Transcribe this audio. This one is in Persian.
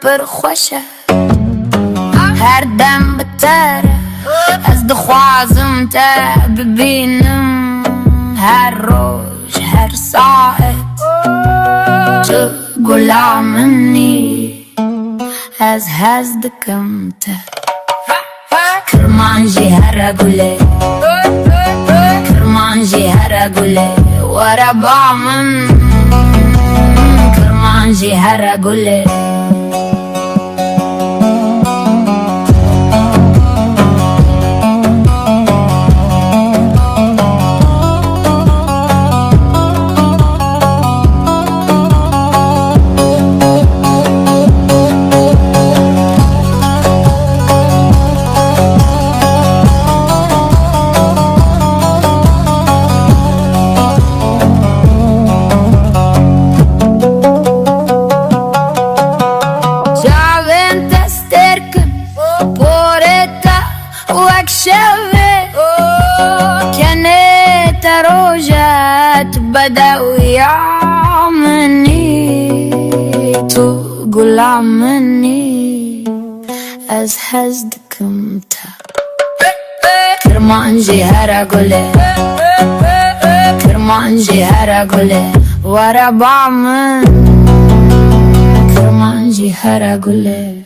پر خوشه هر دم بتره از دخوازم تا ببینم هر روز هر ساعت تو گلامنی از دکم تا کرمانجی هر گله کرمانجی هر گله ورا بامن کرمانجی هر گله كانت روجات بدأوا يعمني تقول عمني از هزدكم تا كرمانجي هرقولي كرمانجي هرقولي ورا بعمن كرمانجي هرقولي